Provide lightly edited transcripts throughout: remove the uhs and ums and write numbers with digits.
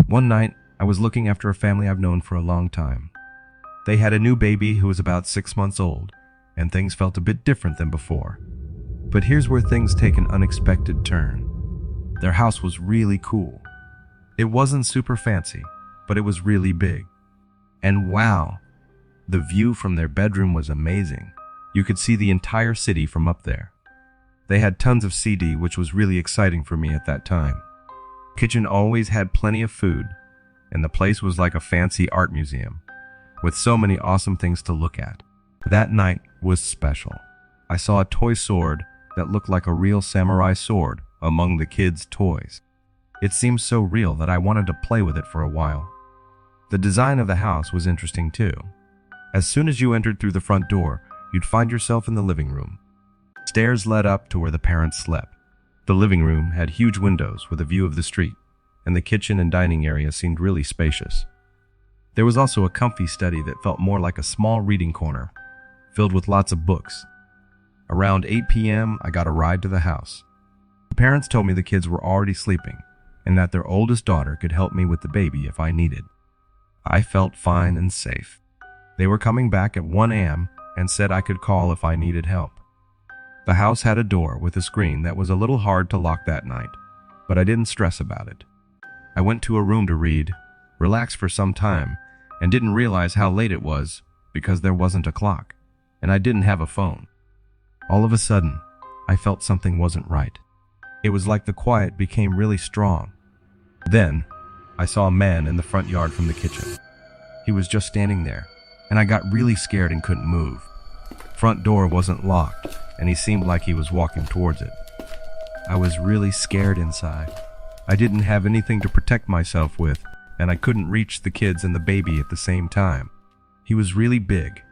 One night, I was looking after a family I've known for a long time. They had a new baby who was about 6 months old, and things felt a bit different than before. But here's where things take an unexpected turn. Their house was really cool. It wasn't super fancy, but it was really big. And wow, the view from their bedroom was amazing. You could see the entire city from up there. They had tons of CD, which was really exciting for me at that time. Kitchen always had plenty of food, and the place was like a fancy art museum, with so many awesome things to look at. That night was special. I saw a toy sword that looked like a real samurai sword among the kids' toys. It seemed so real that I wanted to play with it for a while. The design of the house was interesting too. As soon as you entered through the front door, you'd find yourself in the living room. Stairs led up to where the parents slept. The living room had huge windows with a view of the street, and the kitchen and dining area seemed really spacious. There was also a comfy study that felt more like a small reading corner, filled with lots of books. Around 8 p.m., I got a ride to the house. The parents told me the kids were already sleeping, and that their oldest daughter could help me with the baby if I needed. I felt fine and safe. They were coming back at 1 a.m. and said I could call if I needed help. The house had a door with a screen that was a little hard to lock that night, but I didn't stress about it. I went to a room to read, relax for some time, and didn't realize how late it was because there wasn't a clock, and I didn't have a phone. All of a sudden, I felt something wasn't right. It was like the quiet became really strong. Then, I saw a man in the front yard from the kitchen. He was just standing there, and I got really scared and couldn't move. Front door wasn't locked, and he seemed like he was walking towards it. I was really scared inside. I didn't have anything to protect myself with, and I couldn't reach the kids and the baby at the same time. He was really big,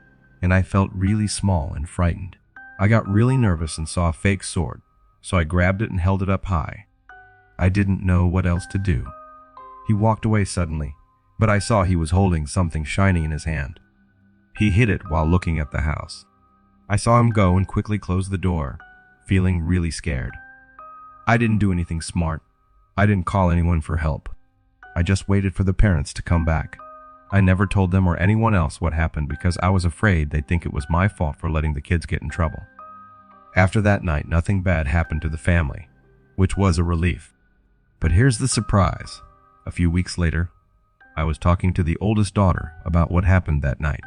and I felt really small and frightened. I got really nervous and saw a fake sword, so I grabbed it and held it up high. I didn't know what else to do. He walked away suddenly, but I saw he was holding something shiny in his hand. He hid it while looking at the house. I saw him go and quickly close the door, feeling really scared. I didn't do anything smart. I didn't call anyone for help. I just waited for the parents to come back. I never told them or anyone else what happened because I was afraid they'd think it was my fault for letting the kids get in trouble. After that night, nothing bad happened to the family, which was a relief. But here's the surprise. A few weeks later, I was talking to the oldest daughter about what happened that night.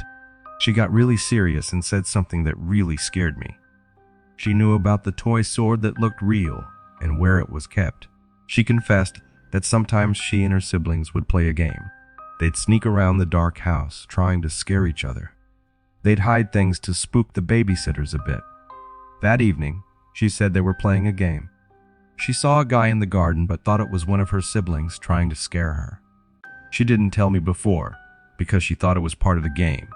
She got really serious and said something that really scared me. She knew about the toy sword that looked real and where it was kept. She confessed that sometimes she and her siblings would play a game. They'd sneak around the dark house trying to scare each other. They'd hide things to spook the babysitters a bit. That evening, she said they were playing a game. She saw a guy in the garden but thought it was one of her siblings trying to scare her. She didn't tell me before because she thought it was part of the game.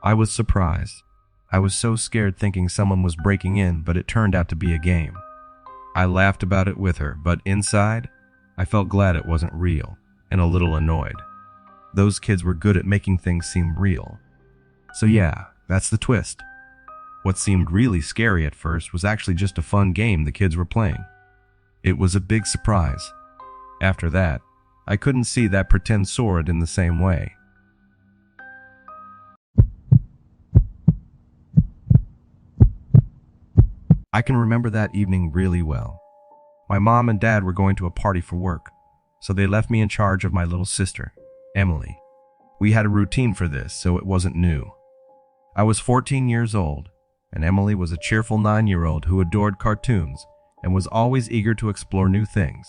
I was surprised. I was so scared thinking someone was breaking in, but it turned out to be a game. I laughed about it with her, but inside, I felt glad it wasn't real and a little annoyed. Those kids were good at making things seem real. So yeah, that's the twist. What seemed really scary at first was actually just a fun game the kids were playing. It was a big surprise. After that, I couldn't see that pretend sword in the same way. I can remember that evening really well. My mom and dad were going to a party for work, so they left me in charge of my little sister, Emily. We had a routine for this, so it wasn't new. I was 14 years old, and Emily was a cheerful 9-year-old who adored cartoons and was always eager to explore new things.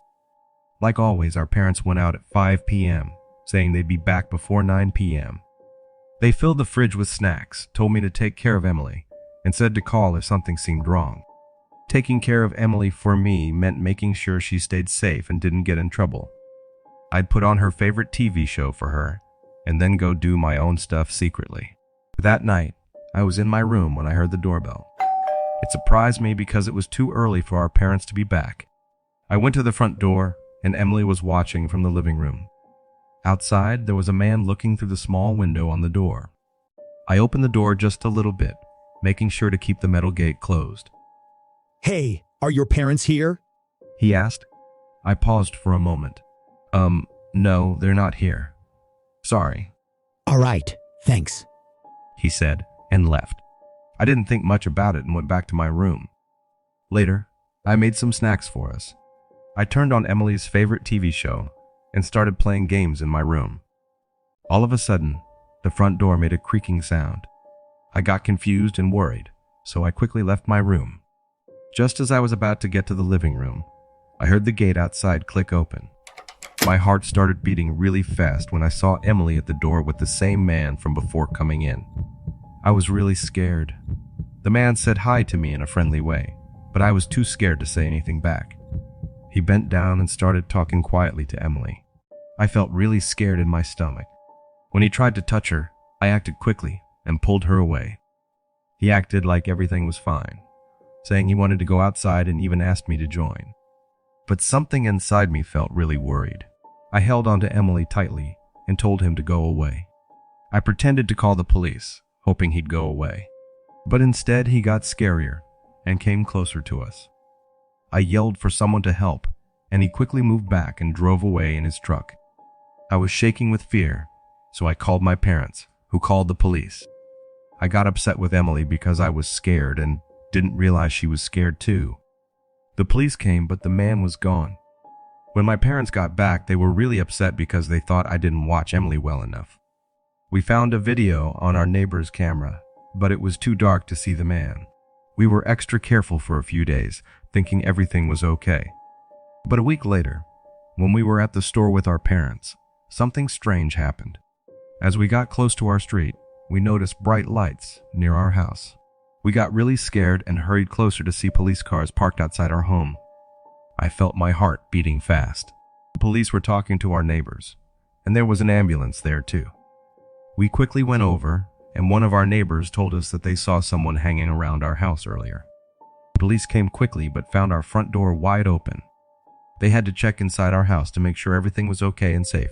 Like always, our parents went out at 5 p.m., saying they'd be back before 9 p.m. They filled the fridge with snacks, told me to take care of Emily, and said to call if something seemed wrong. Taking care of Emily for me meant making sure she stayed safe and didn't get in trouble. I'd put on her favorite TV show for her, and then go do my own stuff secretly. That night, I was in my room when I heard the doorbell. It surprised me because it was too early for our parents to be back. I went to the front door, and Emily was watching from the living room. Outside, there was a man looking through the small window on the door. I opened the door just a little bit, making sure to keep the metal gate closed. "Hey, are your parents here?" He asked. I paused for a moment. "No, they're not here. Sorry," All right, thanks. he said, and left. I didn't think much about it and went back to my room. Later, I made some snacks for us. I turned on Emily's favorite TV show and started playing games in my room. All of a sudden, the front door made a creaking sound. I got confused and worried, so I quickly left my room. Just as I was about to get to the living room, I heard the gate outside click open. My heart started beating really fast when I saw Emily at the door with the same man from before coming in. I was really scared. The man said hi to me in a friendly way, but I was too scared to say anything back. He bent down and started talking quietly to Emily. I felt really scared in my stomach. When he tried to touch her, I acted quickly and pulled her away. He acted like everything was fine, saying he wanted to go outside and even asked me to join. But something inside me felt really worried. I held onto Emily tightly and told him to go away. I pretended to call the police, hoping he'd go away. But instead he got scarier and came closer to us. I yelled for someone to help, and he quickly moved back and drove away in his truck. I was shaking with fear, so I called my parents, who called the police. I got upset with Emily because I was scared and didn't realize she was scared too. The police came, but the man was gone. When my parents got back, they were really upset because they thought I didn't watch Emily well enough. We found a video on our neighbor's camera, but it was too dark to see the man. We were extra careful for a few days, thinking everything was okay. But a week later, when we were at the store with our parents, something strange happened. As we got close to our street, we noticed bright lights near our house. We got really scared and hurried closer to see police cars parked outside our home. I felt my heart beating fast. The police were talking to our neighbors, and there was an ambulance there too. We quickly went over, and one of our neighbors told us that they saw someone hanging around our house earlier. Police came quickly but found our front door wide open. They had to check inside our house to make sure everything was okay and safe.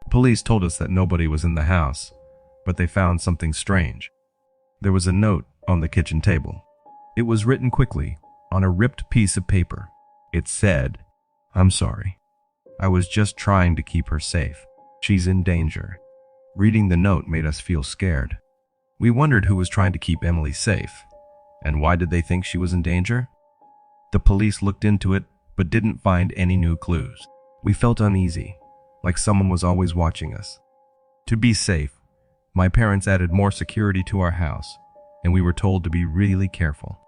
Police told us that nobody was in the house, but they found something strange. There was a note on the kitchen table. It was written quickly on a ripped piece of paper. It said, "I'm sorry. I was just trying to keep her safe. She's in danger." Reading the note made us feel scared. We wondered who was trying to keep Emily safe, and why did they think she was in danger? The police looked into it, but didn't find any new clues. We felt uneasy, like someone was always watching us. To be safe, my parents added more security to our house, and we were told to be really careful.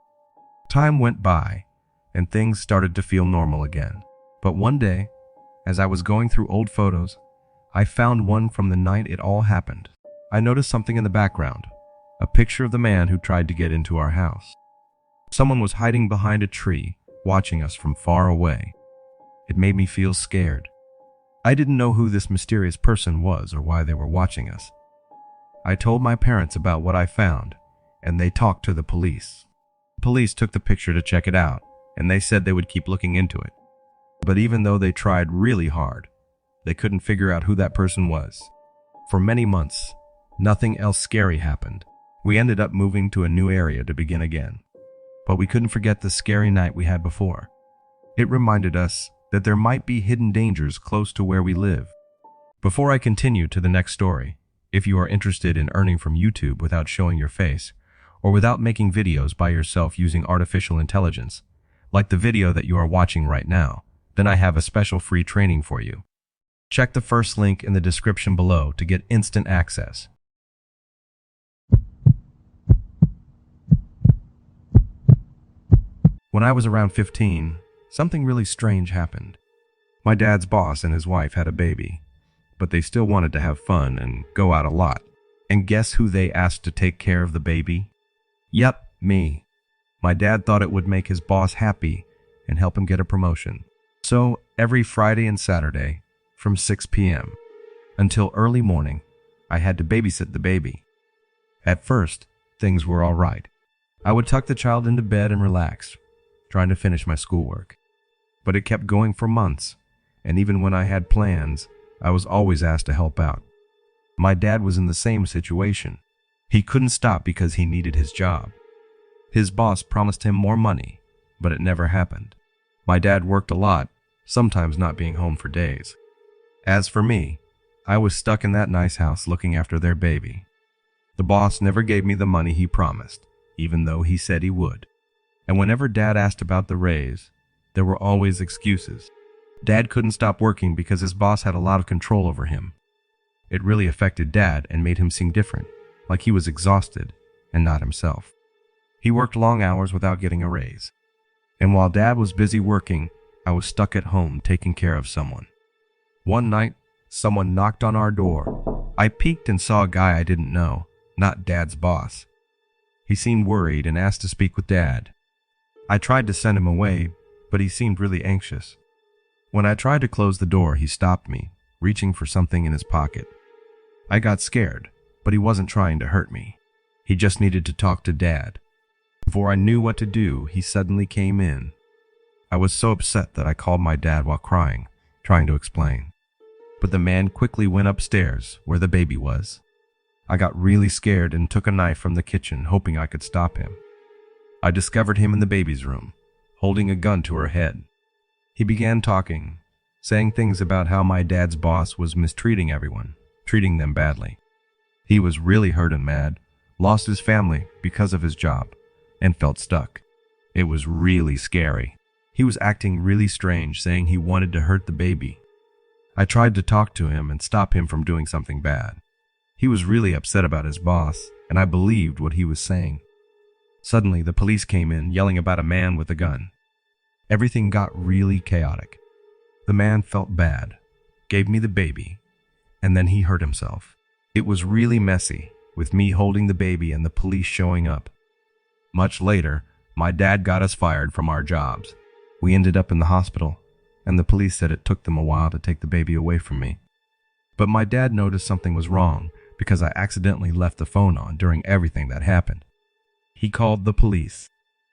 Time went by, and things started to feel normal again. But one day, as I was going through old photos, I found one from the night it all happened. I noticed something in the background, a picture of the man who tried to get into our house. Someone was hiding behind a tree, watching us from far away. It made me feel scared. I didn't know who this mysterious person was or why they were watching us. I told my parents about what I found, and they talked to the police. The police took the picture to check it out, and they said they would keep looking into it. But even though they tried really hard, they couldn't figure out who that person was. For many months, nothing else scary happened. We ended up moving to a new area to begin again. But we couldn't forget the scary night we had before. It reminded us that there might be hidden dangers close to where we live. Before I continue to the next story, if you are interested in earning from YouTube without showing your face, or without making videos by yourself using artificial intelligence, like the video that you are watching right now, then I have a special free training for you. Check the first link in the description below to get instant access. When I was around 15, something really strange happened. My dad's boss and his wife had a baby, but they still wanted to have fun and go out a lot. And guess who they asked to take care of the baby? Yep, me. My dad thought it would make his boss happy and help him get a promotion. So every Friday and Saturday, from 6 p.m. until early morning, I had to babysit the baby. At first, things were all right. I would tuck the child into bed and relax, trying to finish my schoolwork. But it kept going for months, and even when I had plans, I was always asked to help out. My dad was in the same situation. He couldn't stop because he needed his job. His boss promised him more money, but it never happened. My dad worked a lot, sometimes not being home for days. As for me, I was stuck in that nice house looking after their baby. The boss never gave me the money he promised, even though he said he would. And whenever Dad asked about the raise, there were always excuses. Dad couldn't stop working because his boss had a lot of control over him. It really affected Dad and made him seem different, like he was exhausted and not himself. He worked long hours without getting a raise. And while Dad was busy working, I was stuck at home taking care of someone. One night, someone knocked on our door. I peeked and saw a guy I didn't know, not Dad's boss. He seemed worried and asked to speak with Dad. I tried to send him away, but he seemed really anxious. When I tried to close the door, he stopped me, reaching for something in his pocket. I got scared, but he wasn't trying to hurt me. He just needed to talk to Dad. Before I knew what to do, he suddenly came in. I was so upset that I called my dad while crying, trying to explain. But the man quickly went upstairs, where the baby was. I got really scared and took a knife from the kitchen, hoping I could stop him. I discovered him in the baby's room, holding a gun to her head. He began talking, saying things about how my dad's boss was mistreating everyone, treating them badly. He was really hurt and mad, lost his family because of his job, and felt stuck. It was really scary. He was acting really strange, saying he wanted to hurt the baby. I tried to talk to him and stop him from doing something bad. He was really upset about his boss, and I believed what he was saying. Suddenly, the police came in, yelling about a man with a gun. Everything got really chaotic. The man felt bad, gave me the baby, and then he hurt himself. It was really messy, with me holding the baby and the police showing up. Much later, my dad got us fired from our jobs. We ended up in the hospital, and the police said it took them a while to take the baby away from me. But my dad noticed something was wrong because I accidentally left the phone on during everything that happened. He called the police.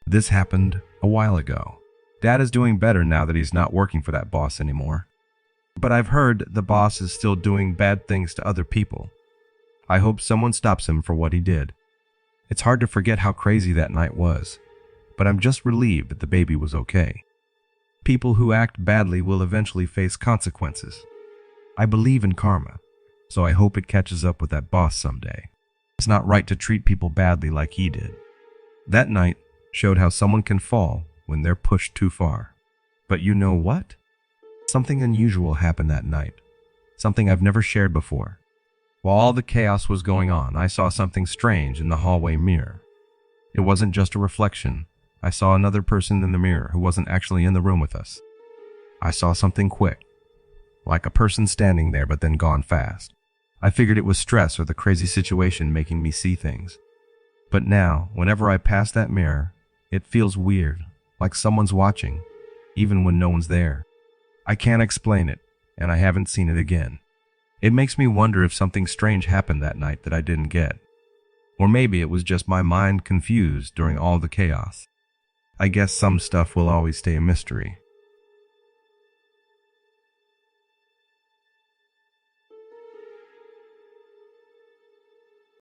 This happened a while ago. Dad is doing better now that he's not working for that boss anymore. But I've heard the boss is still doing bad things to other people. I hope someone stops him for what he did. It's hard to forget how crazy that night was, but I'm just relieved that the baby was okay. People who act badly will eventually face consequences. I believe in karma, so I hope it catches up with that boss someday. It's not right to treat people badly like he did. That night showed how someone can fall when they're pushed too far. But you know what? Something unusual happened that night. Something I've never shared before. While all the chaos was going on, I saw something strange in the hallway mirror. It wasn't just a reflection. I saw another person in the mirror who wasn't actually in the room with us. I saw something quick, like a person standing there but then gone fast. I figured it was stress or the crazy situation making me see things. But now, whenever I pass that mirror, it feels weird, like someone's watching, even when no one's there. I can't explain it, and I haven't seen it again. It makes me wonder if something strange happened that night that I didn't get. Or maybe it was just my mind confused during all the chaos. I guess some stuff will always stay a mystery.